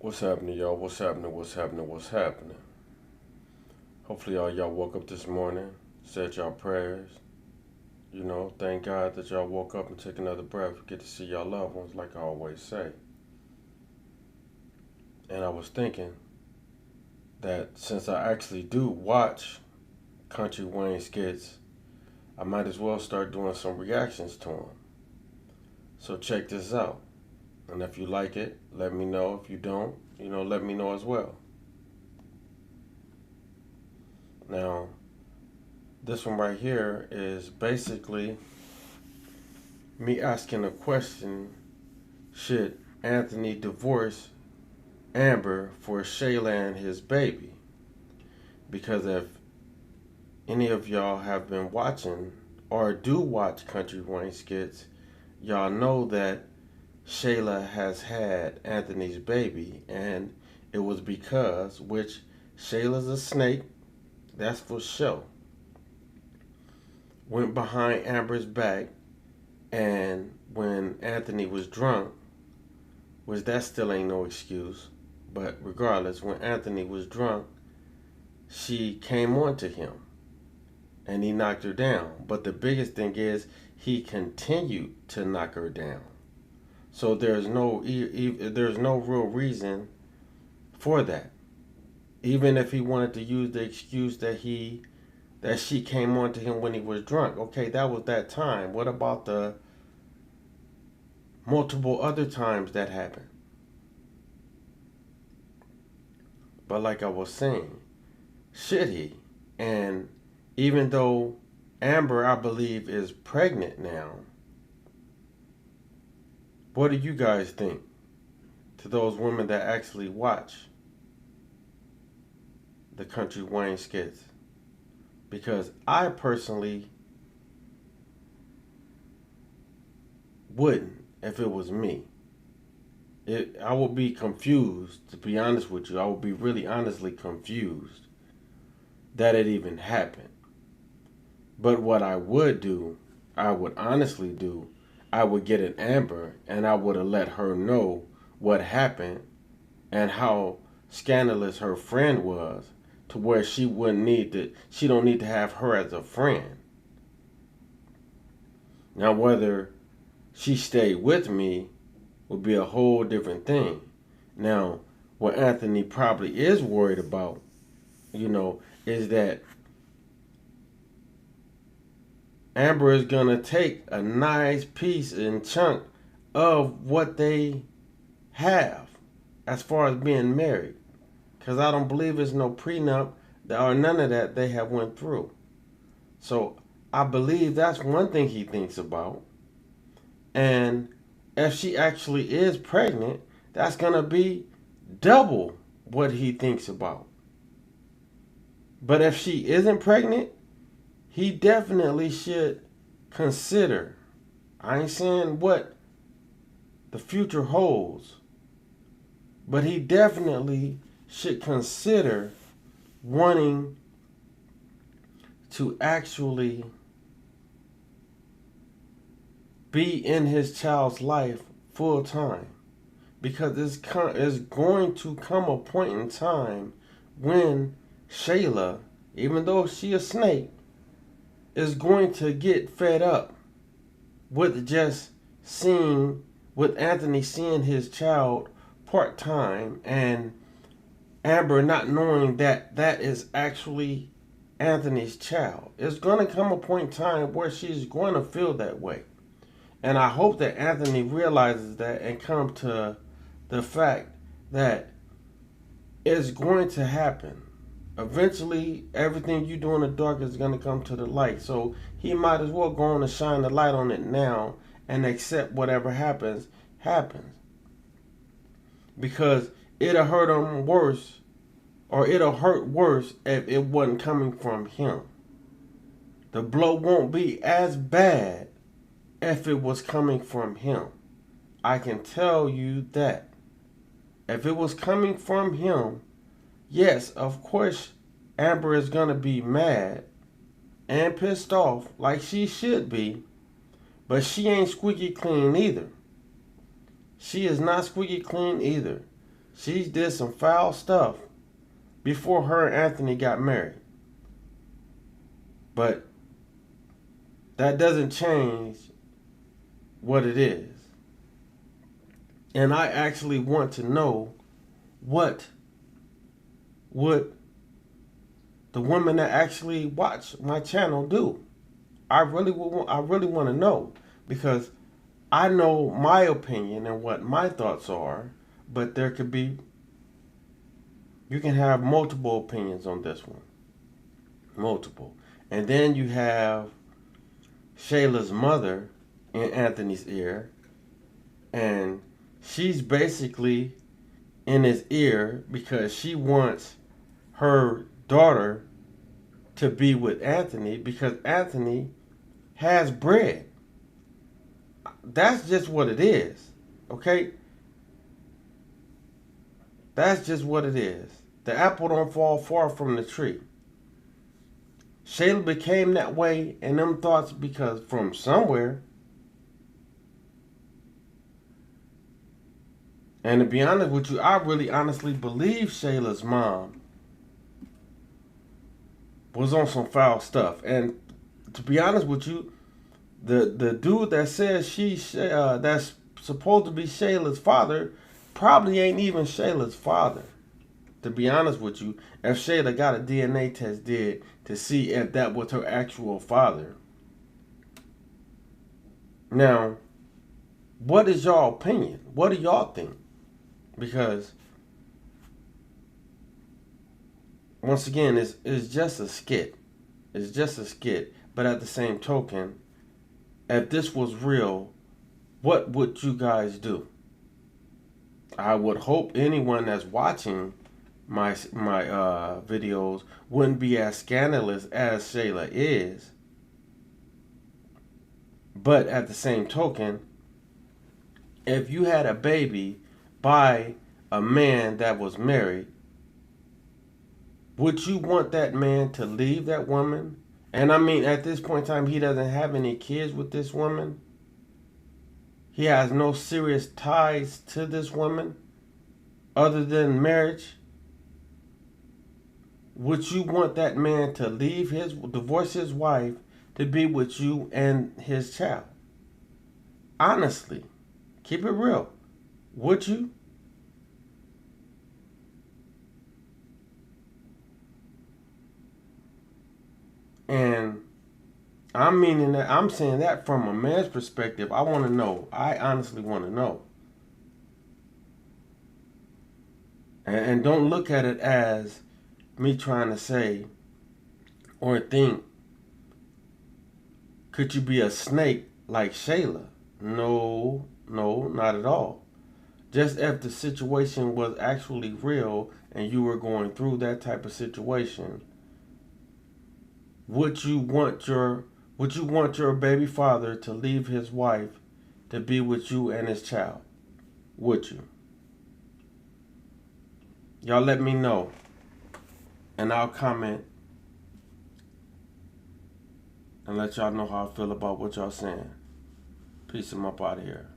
What's happening, y'all? What's happening? What's happening? What's happening? Hopefully, all y'all woke up this morning, said y'all prayers. Thank God that y'all woke up and took another breath. Get to see y'all loved ones, like I always say. And I was thinking that since I actually do watch Country Wayne skits, I might as well start doing some reactions to them. So check this out. And if you like it, let me know. If you don't, let me know as well. Now, this one right here is basically me asking a question. Should Anthony divorce Amber for Shayla and his baby? Because if any of y'all have been watching or do watch Country Wayne skits, y'all know that Shayla has had Anthony's baby, and it was because, which Shayla's a snake, that's for sure, went behind Amber's back, and when Anthony was drunk, which that still ain't no excuse, but regardless, when Anthony was drunk, she came on to him and he knocked her down. But the biggest thing is he continued to knock her down. So there's no real reason for that. Even if he wanted to use the excuse that she came on to him when he was drunk, okay, that was that time. What about the multiple other times that happened? But like I was saying, should he? And even though Amber, I believe, is pregnant now, what do you guys think? To those women that actually watch the Country Wayne skits. Because I personally wouldn't if it was me. I would be confused, to be honest with you. I would be really honestly confused that it even happened. But what I would do, I would honestly do, I would get an Amber and I would have let her know what happened and how scandalous her friend was, to where she don't need to have her as a friend. Now whether she stayed with me would be a whole different thing. Now, what Anthony probably is worried about, is that Amber is going to take a nice piece and chunk of what they have as far as being married. Because I don't believe there's no prenup or none of that they have went through. So I believe that's one thing he thinks about. And if she actually is pregnant, that's going to be double what he thinks about. But if she isn't pregnant, he definitely should consider. I ain't saying what the future holds, but he definitely should consider wanting to actually be in his child's life full time. Because it's going to come a point in time when Shayla, even though she a snake, is going to get fed up with just with Anthony seeing his child part time, and Amber not knowing that that is actually Anthony's child. It's going to come a point in time where she's going to feel that way. And I hope that Anthony realizes that and come to the fact that it's going to happen. Eventually, everything you do in the dark is going to come to the light. So he might as well go on and shine the light on it now and accept whatever happens. Because it'll hurt him worse, or it'll hurt worse if it wasn't coming from him. The blow won't be as bad if it was coming from him. I can tell you that. If it was coming from him, yes, of course, Amber is going to be mad and pissed off like she should be, but she ain't squeaky clean either. She is not squeaky clean either. She did some foul stuff before her and Anthony got married. But that doesn't change what it is. And I actually want to know what would the women that actually watch my channel do. I really want to know, because I know my opinion and what my thoughts are, but there could be, you can have multiple opinions on this one. Multiple. And then you have Shayla's mother in Anthony's ear, and she's basically in his ear because she wants her daughter to be with Anthony because Anthony has bread. That's just what it is. Okay? That's just what it is. The apple don't fall far from the tree. Shayla became that way in them thoughts because from somewhere. And to be honest with you, I really honestly believe Shayla's mom was on some foul stuff. And to be honest with you, the dude that says that's supposed to be Shayla's father probably ain't even Shayla's father. To be honest with you, if Shayla got a DNA test did to see if that was her actual father. Now, what is y'all opinion? What do y'all think? Because once again, it's just a skit. It's just a skit. But at the same token, if this was real, what would you guys do? I would hope anyone that's watching my videos wouldn't be as scandalous as Shayla is. But at the same token, if you had a baby by a man that was married, would you want that man to leave that woman? And I mean, at this point in time, he doesn't have any kids with this woman. He has no serious ties to this woman other than marriage. Would you want that man to divorce his wife to be with you and his child? Honestly, keep it real. Would you? And I'm saying that from a man's perspective. I want to know. I honestly want to know. And don't look at it as me trying to say or think, could you be a snake like Shayla? No, not at all. Just if the situation was actually real and you were going through that type of situation, would you want your baby father to leave his wife to be with you and his child? Would you? Y'all let me know, and I'll comment and let y'all know how I feel about what y'all saying. Peace. I'm up out of here.